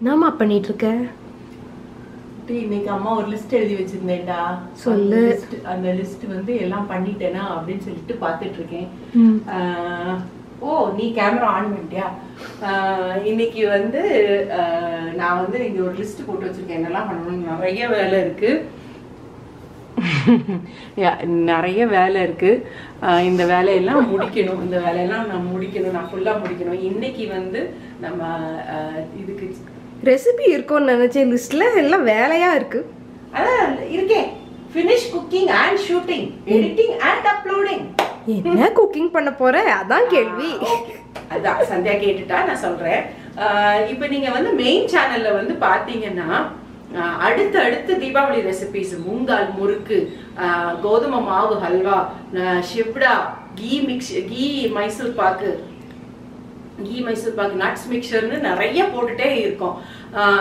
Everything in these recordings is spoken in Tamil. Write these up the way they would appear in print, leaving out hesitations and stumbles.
என்னம்மா பண்ணிட்டு இருக்க? இன்னைக்கு அம்மா ஒரு லிஸ்ட் எழுதி வச்சிருந்தேன்டா. சொல்லு. அந்த லிஸ்ட் வந்து எல்லாம் பண்ணிட்டேனா அப்படின்னு சொல்லிட்டு பார்த்துட்டு இருக்கேன். ஓ நீ கேமரா ஆன் பண்ணிட்டியா? இன்னைக்கு வந்து நான் வந்து இங்க ஒரு லிஸ்ட் போட்டு வச்சிருக்கேன். என்னெல்லாம் பண்ணணும், நிறைய வேலை இருக்கு. நிறைய வேலை இருக்கு. இந்த வேலையெல்லாம் முடிக்கணும். இந்த வேலையெல்லாம் நான் முடிக்கணும். நான் ஃபுல்லா முடிக்கணும். இன்னைக்கு வந்து நம்ம இதுக்கு ரெசிபி இருக்கும்னு நினைச்சேன். லிஸ்ட்ல எல்லாம் வேலையா இருக்கு. அதான் இருக்கேன். finish cooking and shooting, editing and uploading. என்ன குக்கிங் பண்ண போற? அதான் கேள்வி. அதான் சந்தியா கேட்டுட்டா, நான் சொல்றேன். இப்போ நீங்க வந்து மெயின் சேனல்ல வந்து பாத்தீங்கன்னா அடுத்து தீபாவளி ரெசிபிஸ், மூங்கால் முறுக்கு, கோதுமை மாவு ஹல்வா, ஷிப்டா, கீ மைசூர் பாக்கு, நட்ஸ் மிக்சர்னு நிறைய போட்டுட்டே இருக்கோம்.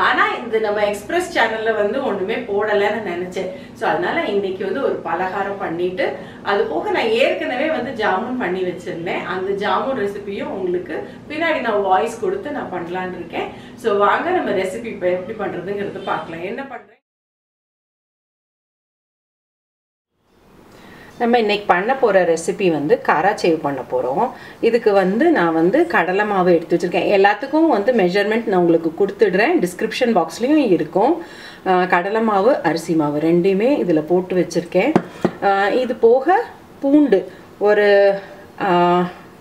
ஆனா இந்த நம்ம எக்ஸ்பிரஸ் சேனல்ல வந்து ஒண்ணுமே போடலன்னு நினைச்சேன். ஸோ அதனால இன்னைக்கு வந்து ஒரு பலகாரம் பண்ணிட்டு, அது போக நான் ஏற்கனவே வந்து ஜாமுன் பண்ணி வச்சிருந்தேன். அந்த ஜாமுன் ரெசிபியும் உங்களுக்கு பின்னாடி நான் வாய்ஸ் கொடுத்து நான் பண்ணலான்னு இருக்கேன். ஸோ வாங்க நம்ம ரெசிபி இப்போ எப்படி பண்றதுங்கிறது பார்க்கலாம். என்ன பண்றேன், நம்ம இன்னைக்கு பண்ண போகிற ரெசிபி வந்து கராச்சேவ் பண்ண போகிறோம். இதுக்கு வந்து நான் வந்து கடலை மாவு எடுத்து வச்சுருக்கேன். எல்லாத்துக்கும் வந்து மெஷர்மெண்ட் நான் உங்களுக்கு கொடுத்துடுறேன், டிஸ்கிரிப்ஷன் பாக்ஸ்லேயும் இருக்கும். கடலை மாவு, அரிசி மாவு ரெண்டையுமே இதில் போட்டு வச்சுருக்கேன். இது போக பூண்டு ஒரு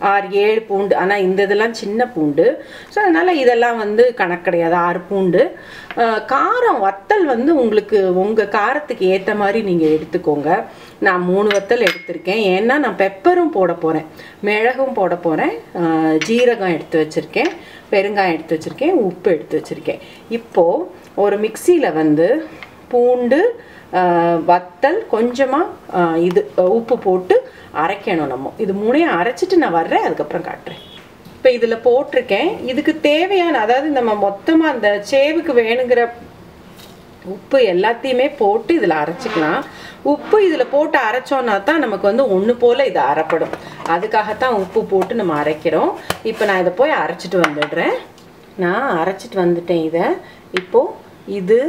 6-7 பூண்டு. ஆனால் இந்த இதெல்லாம் சின்ன பூண்டு. ஸோ அதனால் இதெல்லாம் வந்து கணக்கு கிடையாது. 6 பூண்டு. காரம் வத்தல் வந்து உங்களுக்கு உங்கள் காரத்துக்கு ஏற்ற மாதிரி நீங்கள் எடுத்துக்கோங்க. நான் 3 வத்தல் எடுத்திருக்கேன். ஏன்னா நான் பெப்பரும் போட போகிறேன், மிளகும் போட போகிறேன், ஜீரகம் எடுத்து வச்சுருக்கேன், பெருங்காயம் எடுத்து வச்சுருக்கேன், உப்பு எடுத்து வச்சுருக்கேன். இப்போது ஒரு மிக்சியில் வந்து பூண்டு, வத்தல், கொஞ்சமாக இது உப்பு போட்டு அரைக்கணும். நம்ம இது 3ஐயும் அரைச்சிட்டு நான் வர்றேன், அதுக்கப்புறம் காட்டுறேன். இப்போ இதில் போட்டிருக்கேன். இதுக்கு தேவையான, அதாவது நம்ம மொத்தமாக அந்த சேவுக்கு வேணுங்கிற உப்பு எல்லாத்தையுமே போட்டு இதில் அரைச்சிக்கலாம். உப்பு இதில் போட்டு அரைச்சோன்னா தான் நமக்கு வந்து ஒன்று போல் இது அரைப்படும். அதுக்காகத்தான் உப்பு போட்டு நம்ம அரைக்கிறோம். இப்போ நான் இதை போய் அரைச்சிட்டு வந்துடுறேன். நான் அரைச்சிட்டு வந்துட்டேன் இதை. இப்போது இது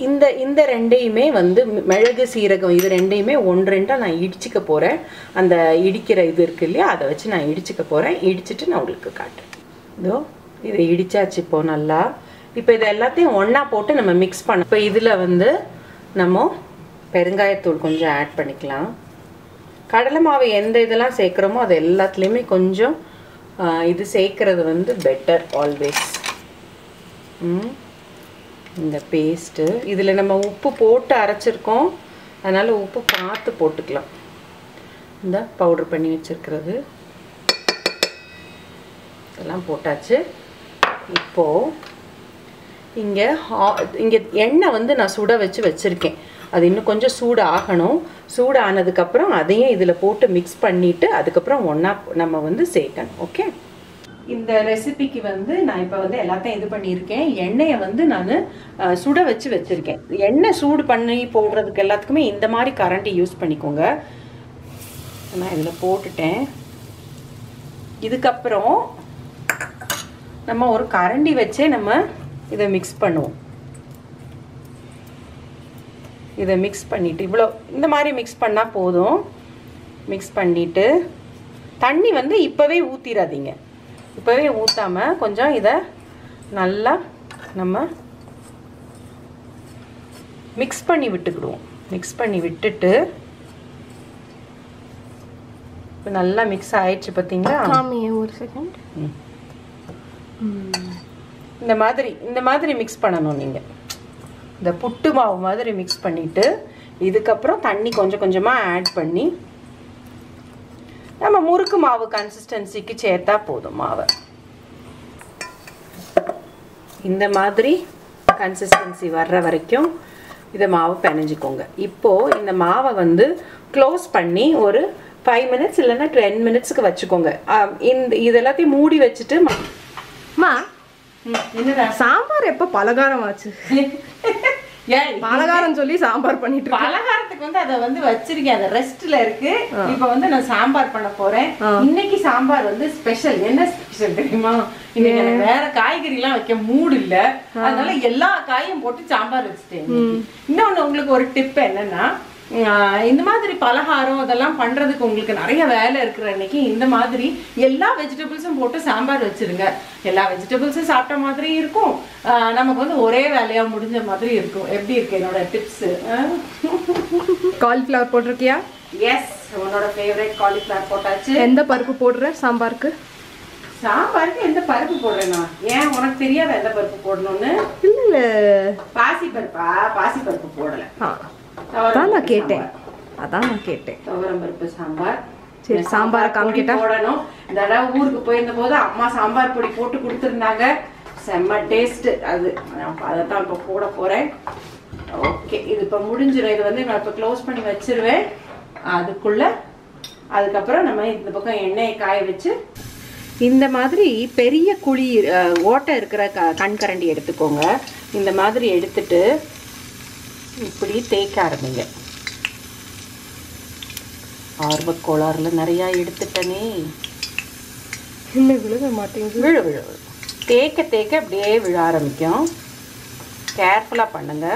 இந்த ரெண்டையுமே வந்து மிளகு, சீரகம், இது ரெண்டையுமே 1-2 நான் இடிச்சிக்க போகிறேன். அந்த இடிக்கிற இது இருக்கு இல்லையா, அதை வச்சு நான் இடிச்சிக்க போகிறேன். இடிச்சிட்டு நான் உங்களுக்கு காட்டுறேன். இதோ இதை இடிச்சாச்சு இப்போது நல்லா. இப்போ இதை எல்லாத்தையும் ஒன்றா போட்டு நம்ம மிக்ஸ் பண்ண. இப்போ இதில் வந்து நம்ம பெருங்காயத்தூள் கொஞ்சம் ஆட் பண்ணிக்கலாம். கடலை மாவு எந்த இதெல்லாம் சேர்க்குறோமோ அது எல்லாத்துலேயுமே கொஞ்சம் இது சேர்க்குறது வந்து பெட்டர் ஆல்வேஸ். இந்த பேஸ்ட்டு இதில் நம்ம உப்பு போட்டு அரைச்சிருக்கோம், அதனால் உப்பு பார்த்து போட்டுக்கலாம். இந்த பவுட்ரு பண்ணி வச்சுருக்கிறது இதெல்லாம் போட்டாச்சு. இப்போது இங்கே எண்ணெய் வந்து நான் சுட வச்சுருக்கேன். அது இன்னும் கொஞ்சம் சூடு ஆகணும். சூடு ஆனதுக்கப்புறம் அதையும் இதில் போட்டு மிக்ஸ் பண்ணிவிட்டு அதுக்கப்புறம் ஒன்றா நம்ம வந்து சேர்க்கணும். ஓகே, இந்த ரெசிபிக்கு வந்து நான் இப்போ வந்து எல்லாத்தையும் இது பண்ணியிருக்கேன். எண்ணெயை வந்து நான் சுட வச்சுருக்கேன். எண்ணெய் சூடு பண்ணி போடுறதுக்கு எல்லாத்துக்குமே இந்த மாதிரி கரண்டி யூஸ் பண்ணிக்கோங்க. நான் இதில் போட்டுட்டேன். இதுக்கப்புறம் நம்ம ஒரு கரண்டி வச்சே நம்ம இதை மிக்ஸ் பண்ணுவோம். இதை மிக்ஸ் பண்ணிவிட்டு இவ்வளோ இந்த மாதிரி மிக்ஸ் பண்ணால் போதும். மிக்ஸ் பண்ணிவிட்டு தண்ணி வந்து இப்போவே ஊற்றிடாதீங்க. இப்போவே ஊற்றாமல் கொஞ்சம் இதை நல்லா நம்ம மிக்ஸ் பண்ணி விட்டுக்கிடுவோம். மிக்ஸ் பண்ணி விட்டுட்டு இப்போ நல்லா மிக்ஸ் ஆயிடுச்சு பார்த்தீங்களா? ஒரு செகண்ட். இந்த மாதிரி மிக்ஸ் பண்ணணும். நீங்கள் இந்த புட்டு மாவு மாதிரி மிக்ஸ் பண்ணிவிட்டு இதுக்கப்புறம் தண்ணி கொஞ்சம் கொஞ்சமாக ஆட் பண்ணி நம்ம முறுக்கு மாவு கன்சிஸ்டன்சிக்கு சேர்த்தா போதும். மாவை இந்த மாதிரி கன்சிஸ்டன்சி வர்ற வரைக்கும் இதை மாவு பிணைஞ்சிக்கோங்க. இப்போது இந்த மாவை வந்து க்ளோஸ் பண்ணி ஒரு 5 மினிட்ஸ் இல்லைன்னா 10 மினிட்ஸுக்கு வச்சுக்கோங்க. இது எல்லாத்தையும் மூடி வச்சுட்டு என்னடா சாம்பார் எப்போ பலகாரம் ஆச்சு? பலகாரம் சொல்லி சாம்பார் பண்ணிட்டு பலகாரத்துக்கு வந்து அதை வந்து வச்சிருக்கேன், அதை ரெஸ்ட்ல இருக்கு. இப்ப வந்து நான் சாம்பார் பண்ண போறேன். இன்னைக்கு சாம்பார் வந்து ஸ்பெஷல். என்ன ஸ்பெஷல் தெரியுமா? இன்னைக்கு எனக்கு வேற காய்கறி எல்லாம் வைக்க மூடு இல்ல, அதனால எல்லா காயும் போட்டு சாம்பார் வச்சுட்டேன். இன்னொன்னு உங்களுக்கு ஒரு டிப் என்னன்னா, இந்த மாதிரி பலகாரம் அதெல்லாம் பண்றதுக்கு உங்களுக்கு நிறைய வேலை இருக்கிற அன்னைக்கு இந்த மாதிரி எல்லா வெஜிடபிள்ஸும் போட்டு சாம்பார் வச்சிருங்க. எல்லா வெஜிடபிள்ஸும் சாப்பிட்ட மாதிரி இருக்கும், நமக்கு வந்து ஒரே வேலையா முடிஞ்ச மாதிரி இருக்கும். எப்படி இருக்கு என்னோட டிப்ஸ்? காலிஃப்ளவர் போட்டிருக்கியா? எஸ், உன்னோட ஃபேவரட் காலிஃப்ளவர் போட்டாச்சு. எந்த பருப்பு போடுற சாம்பாருக்கு? சாம்பாருக்கு எந்த பருப்பு போடுறேன்னா? ஏன் உனக்கு தெரியாத எந்த பருப்பு போடணும்னு? இல்ல பாசி பருப்பா? பாசி பருப்பு போடல, அதான் நான் கேட்டேன். துவரம் பருப்பு சாம்பார். சரி, சாம்பார் காமிக்கிட்டா போடணும். இந்த தடவை ஊருக்கு போயிருந்த போது அம்மா சாம்பார் பொடி போட்டு கொடுத்துருந்தாங்க, செம்ம டேஸ்ட் அது. அதைத்தான் இப்போ போட போறேன். ஓகே, இது இப்போ முடிஞ்சிடும். இது வந்து நான் இப்போ க்ளோஸ் பண்ணி வச்சிருவேன். அதுக்கப்புறம் நம்ம இந்த பக்கம் எண்ணெயை காய வச்சு இந்த மாதிரி பெரிய குழி ஓட்டை இருக்கிற கண்கரண்டி எடுத்துக்கோங்க. இந்த மாதிரி எடுத்துட்டு இப்படி தேய்க்க ஆரம்பிங்க. ஆர்வக்கோளாறுல நிறைய எடுத்துட்டனே, இன்னும் விழுக மாட்டேங்குது. விழு தேய்க்க தேய்க்க அப்படியே விழ ஆரம்பிக்கும். கேர்ஃபுல்லா பண்ணுங்க.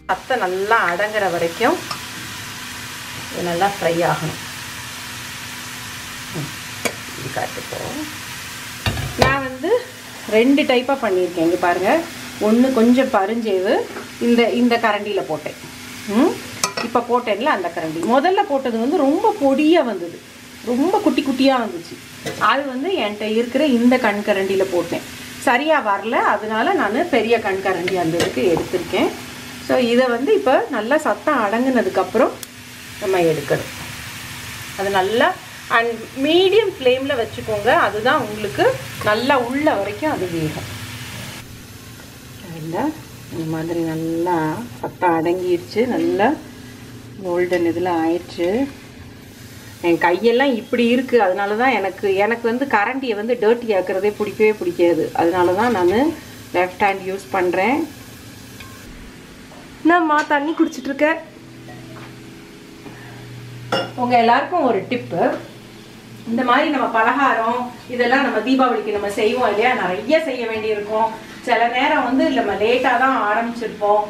சத்தை நல்லா அடங்குற வரைக்கும் இது நல்லா ஃப்ரை ஆகணும். இது காட்டுப்போம். நான் வந்து 2 டைப்பாக பண்ணியிருக்கேன். இங்கே பாருங்கள், ஒன்று கொஞ்சம் பரிஞ்சேவு இந்த கரண்டியில் போட்டேன். இப்போ போட்டேன்ல அந்த கரண்டி. முதல்ல போட்டது வந்து ரொம்ப பொடியாக வந்தது, ரொம்ப குட்டி குட்டியாக வந்துச்சு. அது வந்து என்கிட்ட இருக்கிற இந்த கண்கரண்டியில் போட்டேன். சரியாக வரல, அதனால நான் பெரிய கண்கரண்டி அந்த இதுக்கு எடுத்திருக்கேன். ஸோ இதை வந்து இப்போ நல்லா சத்தம் அடங்குனதுக்கப்புறம் நம்ம எடுக்கணும். அது நல்லா அண்ட் மீடியம் ஃப்ளேமில் வச்சுக்கோங்க. அதுதான் உங்களுக்கு நல்லா உள்ள வரைக்கும் அது வேகும். இல்லை, இந்த மாதிரி நல்லா சத்தம் அடங்கிடுச்சு, நல்லா கோல்டன் இதில் ஆயிடுச்சு. என் கையெல்லாம் இப்படி இருக்குது, அதனால தான் எனக்கு வந்து கரண்டியை வந்து டர்ட்டி ஆக்கிறதே பிடிக்காது. அதனால தான் நான் லெஃப்ட் ஹேண்ட் யூஸ் பண்ணுறேன். என்னம்மா தண்ணி குடிச்சிட்டு இருக்க? உங்க எல்லாருக்கும் ஒரு டிப்பு. இந்த மாதிரி நம்ம பலகாரம் இதெல்லாம் நம்ம தீபாவளிக்கு நம்ம செய்வோம் இல்லையா, நிறைய செய்ய வேண்டியிருக்கும். சில நேரம் வந்து நம்ம லேட்டாக தான் ஆரம்பிச்சிருப்போம்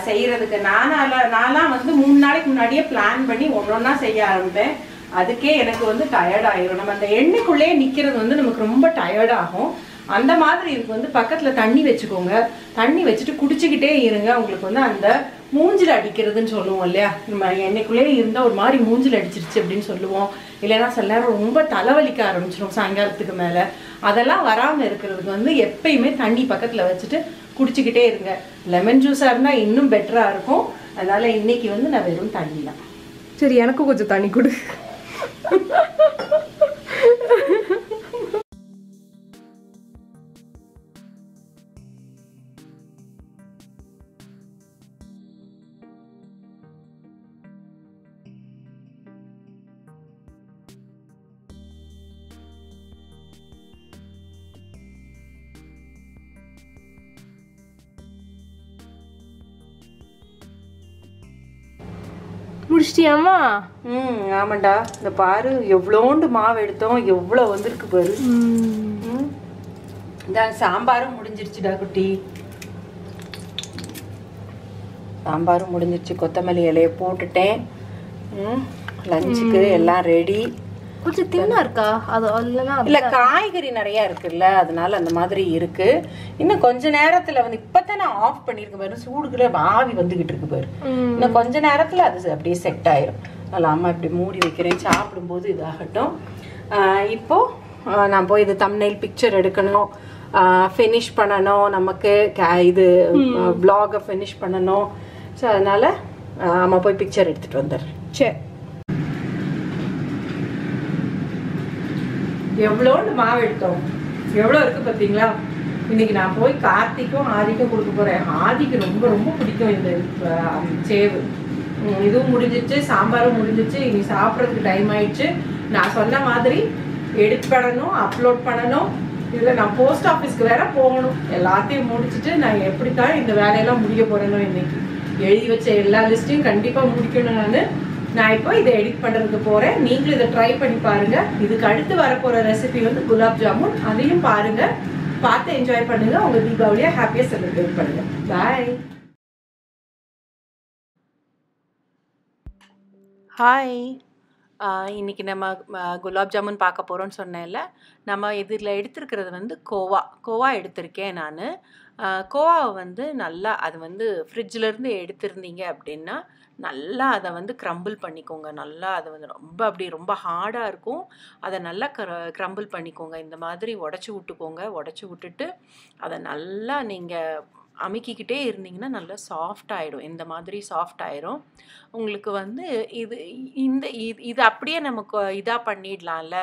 செய்யறதுக்கு. நான்லாம் வந்து 3 நாளைக்கு முன்னாடியே பிளான் பண்ணி ஒன்றொன்னா செய்ய ஆரம்பிப்பேன். அதுக்கே எனக்கு வந்து டயர்ட் ஆயிரும். நம்ம அந்த எண்ணெய்க்குள்ளேயே நிற்கிறது வந்து நமக்கு ரொம்ப டயர்ட் ஆகும். அந்த மாதிரி இருக்கு. வந்து பக்கத்துல தண்ணி வச்சுக்கோங்க, தண்ணி வச்சுட்டு குடிச்சுக்கிட்டே இருங்க. உங்களுக்கு வந்து அந்த மூஞ்சில் அடிக்கிறதுன்னு சொல்லுவோம் இல்லையா, நம்ம எண்ணெய்க்குள்ளேயே இருந்தால் ஒரு மாதிரி மூஞ்சில் அடிச்சிருச்சு அப்படின்னு சொல்லுவோம். இல்லைன்னா சில நேரம் ரொம்ப தலைவலிக்க ஆரம்பிச்சிடும் சாயங்காலத்துக்கு மேலே. அதெல்லாம் வராமல் இருக்கிறதுக்கு வந்து எப்பயுமே தண்ணி பக்கத்தில் வச்சுட்டு குடிச்சுக்கிட்டே இருங்க. லெமன் ஜூஸாக இருந்தால் இன்னும் பெட்டராக இருக்கும். அதனால இன்னைக்கு வந்து நான் வெறும் தண்ணி தான். சரி, எனக்கும் கொஞ்சம் தண்ணி கொடு. முடிச்சிட்டியாமா? ஆமாண்டா. இந்த பாரு, எவ்வளோண்டு மாவு எடுத்தோம், எவ்வளோ வந்திருக்கு பாரு. இந்த சாம்பாரும் முடிஞ்சிருச்சுடா குட்டி. சாம்பாரும் முடிஞ்சிருச்சு. கொத்தமல்லி இலையை போட்டுட்டேன். லஞ்சுக்கு எல்லாம் ரெடி. கொஞ்சம் தின்னா இருக்கா? அது இல்ல, காய்கறி நிறைய இருக்குல்ல, அதனால அந்த மாதிரி இருக்கு. இன்னும் கொஞ்ச நேரத்துல வந்து இப்பதான் நான் ஆஃப் பண்ணிருக்கேன் பாரு, சூடுக்குள்ள ஆவி வந்துகிட்டு இருக்கு பாரு. இன்னும் கொஞ்ச நேரத்துல அது அப்படியே செட் ஆயிரும். அதனால அம்மா இப்படி மூடி வைக்கிறேன், சாப்பிடும்போது இதாகட்டும். இப்போ நான் போய் இது தம்ப்நெயில் பிக்சர் எடுக்கணும், ஃபினிஷ் பண்ணணும், நமக்கு இது வ்ளாகை ஃபினிஷ் பண்ணணும். ஸோ அதனால அம்மா போய் பிக்சர் எடுத்துட்டு வந்துடுறேன். சரி. எவ்வளோன்னு மாவு எடுத்தோம், எவ்வளோ இருக்கு பார்த்தீங்களா? இன்றைக்கி நான் போய் கார்த்திக்கும் ஆதிக்கும் கொடுக்க போகிறேன். ஆதிக்கு ரொம்ப ரொம்ப பிடிக்கும் இந்த சேவு. இதுவும் முடிஞ்சிச்சு, சாம்பாரும் முடிஞ்சிச்சு. இனி சாப்பிட்றதுக்கு டைம் ஆயிடுச்சு. நான் சொன்ன மாதிரி எடிட் பண்ணணும், அப்லோட் பண்ணணும். இதில் நான் போஸ்ட் ஆஃபீஸ்க்கு வேற போகணும். எல்லாத்தையும் முடிச்சுட்டு நான் எப்படி தான் இந்த வேலையெல்லாம் முடிய போகிறேனோ. இன்றைக்கி எழுதி வச்ச எல்லா லிஸ்ட்டையும் கண்டிப்பாக முடிக்கணும். நான் இப்போ இதை எடிட் பண்ணுறதுக்கு போகிறேன். நீங்களும் இதை ட்ரை பண்ணி பாருங்கள். இதுக்கு அடுத்து வரப்போகிற ரெசிபி வந்து குலாப் ஜாமுன். அதையும் பாருங்கள், பார்த்து என்ஜாய் பண்ணுங்கள். உங்கள் தீபாவளியை ஹாப்பியாக செலிப்ரேட் பண்ணுங்கள். பாய். ஹாய். இன்றைக்கி நம்ம குலாப் ஜாமுன் பார்க்க போகிறோன்னு சொன்னேன்ல. நம்ம இதில் எடுத்துருக்கிறது வந்து கோவா எடுத்திருக்கேன் நான். கோவாவை வந்து நல்லா அது வந்து ஃப்ரிட்ஜிலேருந்து எடுத்திருந்தீங்க அப்படின்னா நல்லா அதை வந்து க்ரம்பிள் பண்ணிக்கோங்க. நல்லா அதை வந்து ரொம்ப ஹார்டாக இருக்கும். அதை நல்லா க்ரம்பிள் பண்ணிக்கோங்க. இந்த மாதிரி உடச்சி விட்டுக்கோங்க. உடச்சி விட்டுட்டு அதை நல்லா நீங்கள் அமுக்கிக்கிட்டே இருந்தீங்கன்னா நல்லா சாஃப்ட் ஆகிடும். இந்த மாதிரி சாஃப்ட் ஆயிரும். உங்களுக்கு வந்து இது அப்படியே நமக்கு இதாக பண்ணிடலாம்ல,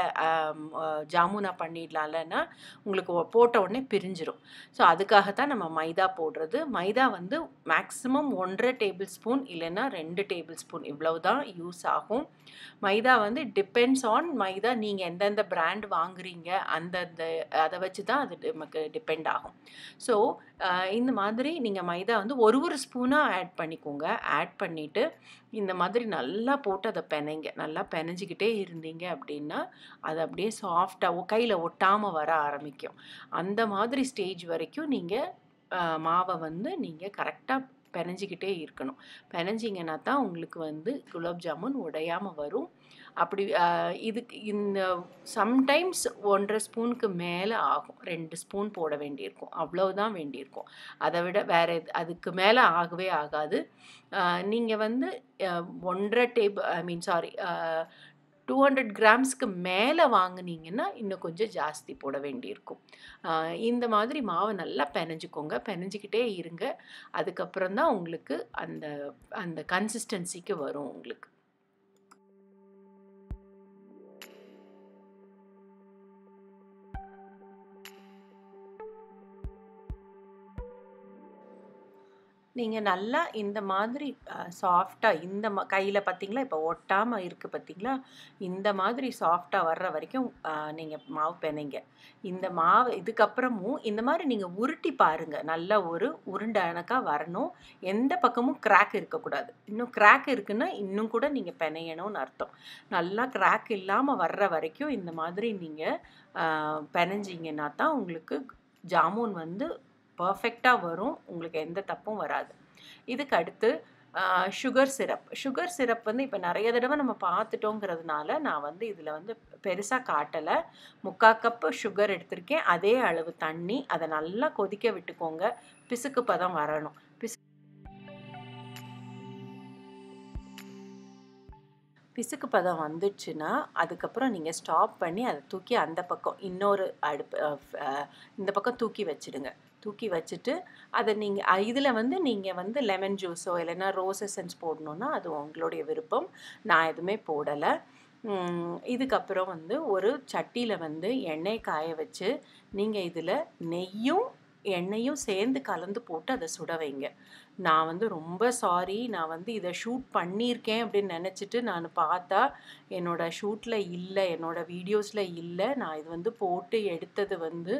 ஜாமுனாக பண்ணிடலாம்லன்னா உங்களுக்கு போட்ட உடனே பிரிஞ்சிடும். ஸோ அதுக்காகத்தான் நம்ம மைதா போடுறது. மைதா வந்து மேக்ஸிமம் 1.5 டேபிள் ஸ்பூன் இல்லைன்னா 2 டேபிள் ஸ்பூன் இவ்வளவு தான் யூஸ் ஆகும். மைதா வந்து டிபெண்ட்ஸ் ஆன் மைதா நீங்கள் எந்தெந்த பிராண்ட் வாங்குறீங்க அதை வச்சு தான் அது நமக்கு டிபெண்ட் ஆகும். ஸோ இந்த மாதிரி நீங்கள் மைதா வந்து ஒரு ஸ்பூனாக ஆட் பண்ணிக்கோங்க. ஆட் பண்ணிவிட்டு இந்த மாதிரி நல்லா போட்டு அதை நல்லா பெனஞ்சிக்கிட்டே இருந்தீங்க அப்படின்னா அது அப்படியே சாஃப்டாக கையில் ஒட்டாமல் வர ஆரம்பிக்கும். அந்த மாதிரி ஸ்டேஜ் வரைக்கும் நீங்கள் மாவை வந்து நீங்கள் கரெக்டாக பெனஞ்சிக்கிட்டே இருக்கணும். பெனஞ்சிங்கன்னா தான் உங்களுக்கு வந்து குலாப் ஜாமுன் உடையாமல் வரும். அப்படி இதுக்கு இந்த சம்டைம்ஸ் 1.5 ஸ்பூனுக்கு மேலே ஆகும். 2 ஸ்பூன் போட வேண்டியிருக்கும். அவ்வளவுதான் வேண்டியிருக்கும். அதை விட வேறு அதுக்கு மேலே ஆகவே ஆகாது. நீங்கள் வந்து 200 கிராம்ஸ்க்கு மேலே வாங்கினீங்கன்னா இன்னும் கொஞ்சம் ஜாஸ்தி போட வேண்டியிருக்கும். இந்த மாதிரி மாவை நல்லா பெனஞ்சிக்கோங்க. பெனஞ்சிக்கிட்டே இருங்க. அதுக்கப்புறம் தான் உங்களுக்கு அந்த கன்சிஸ்டன்சிக்கு வரும் உங்களுக்கு. நீங்கள் நல்லா இந்த மாதிரி சாஃப்டாக கையில் பார்த்தீங்களா, இப்போ ஒட்டாமல் இருக்குது பார்த்தீங்களா, இந்த மாதிரி சாஃப்டாக வர்ற வரைக்கும் நீங்கள் மாவு பெனைங்க. இந்த மாவு இதுக்கப்புறமும் இந்த மாதிரி நீங்கள் உருட்டி பாருங்கள். நல்லா ஒரு உருண்டை வரணும். எந்த பக்கமும் கிராக் இருக்கக்கூடாது. இன்னும் கிராக் இருக்குன்னா இன்னும் கூட நீங்கள் பெனையணும்னு அர்த்தம். நல்லா கிராக் இல்லாமல் வர்ற வரைக்கும் இந்த மாதிரி நீங்கள் பெனைஞ்சிங்கன்னா தான் உங்களுக்கு ஜாமுன் வந்து பர்ஃபெக்டாக வரும். உங்களுக்கு எந்த தப்பும் வராது. இதுக்கு அடுத்து சுகர் சிரப் வந்து இப்போ நிறைய தடவை நம்ம பார்த்துட்டோங்கிறதுனால நான் வந்து இதில் வந்து பெருசாக காட்டலை. 3/4 கப்பு சுகர் எடுத்திருக்கேன். அதே அளவு தண்ணி. அதை நல்லா கொதிக்க விட்டுக்கோங்க. பிசுக்கு பதம் வரணும். பிசுக்கு பதம் வந்துடுச்சுன்னா அதுக்கப்புறம் நீங்கள் ஸ்டாப் பண்ணி அதை தூக்கி அந்த பக்கம் இன்னொரு இந்த பக்கம் தூக்கி வச்சுடுங்க. தூக்கி வச்சுட்டு அதை இதில் வந்து நீங்கள் வந்து லெமன் ஜூஸோ இல்லைன்னா ரோஸ் எசன்ஸ் போடணுன்னா அது உங்களுடைய விருப்பம். நான் எதுவுமே போடலை. இதுக்கப்புறம் வந்து ஒரு சட்டியில் வந்து எண்ணெய் காய வச்சு நீங்கள் இதில் நெய்யும் எண்ணெயும் சேர்ந்து கலந்து போட்டு அதை சுட வைங்க. நான் வந்து ரொம்ப சாரி, நான் வந்து இதை ஷூட் பண்ணியிருக்கேன் அப்படின்னு நினச்சிட்டு நான் பார்த்தா என்னோடய ஷூட்டில் இல்லை, என்னோடய வீடியோஸில் இல்லை. நான் இது வந்து போட்டு எடுத்தது வந்து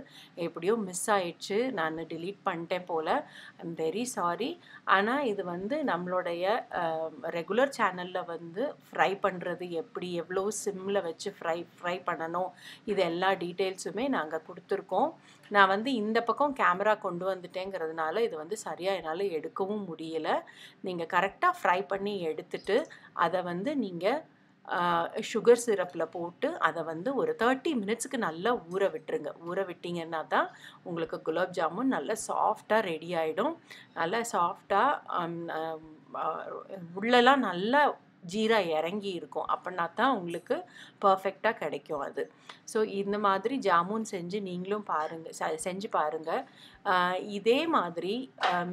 எப்படியோ மிஸ் ஆயிடுச்சு. நான் டிலீட் பண்ணிட்டேன் போல். I'm very sorry. ஆனால் இது வந்து நம்மளுடைய ரெகுலர் சேனலில் வந்து ஃப்ரை பண்ணுறது எப்படி, எவ்வளோ சிம்மில் வச்சு ஃப்ரை பண்ணணும், இது எல்லா டீட்டெயில்ஸுமே நாங்கள் கொடுத்துருக்கோம். நான் வந்து இந்த பக்கம் கேமரா கொண்டு வந்துட்டேங்கிறதுனால இது வந்து சரியாக என்னால் எடுக்கவும் முடியலை. நீங்கள் கரெக்டாக ஃப்ரை பண்ணி எடுத்துட்டு அதை வந்து நீங்கள் சுகர் சிரப்பில் போட்டு அதை வந்து ஒரு 30 மினிட்ஸுக்கு நல்லா ஊற விட்டுருங்க. ஊற விட்டிங்கன்னா தான் உங்களுக்கு குலாப் ஜாமுன் நல்லா சாஃப்டாக ரெடி ஆகிடும். நல்லா சாஃப்டாக உள்ளெல்லாம் நல்லா ஜீரா இறங்கி இருக்கும். அப்படின்னா தான் உங்களுக்கு பர்ஃபெக்டாக கிடைக்கும் அது. ஸோ இந்த மாதிரி ஜாமுன் செஞ்சு நீங்களும் செஞ்சு பாருங்கள். இதே மாதிரி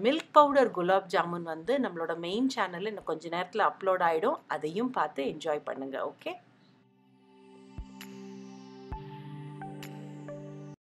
மில்க் பவுடர் குலாப் ஜாமுன் வந்து நம்மளோட மெயின் சேனலில் இன்னும் கொஞ்சம் நேரத்தில் அப்லோட் ஆகிடும். அதையும் பார்த்து என்ஜாய் பண்ணுங்கள். ஓகே.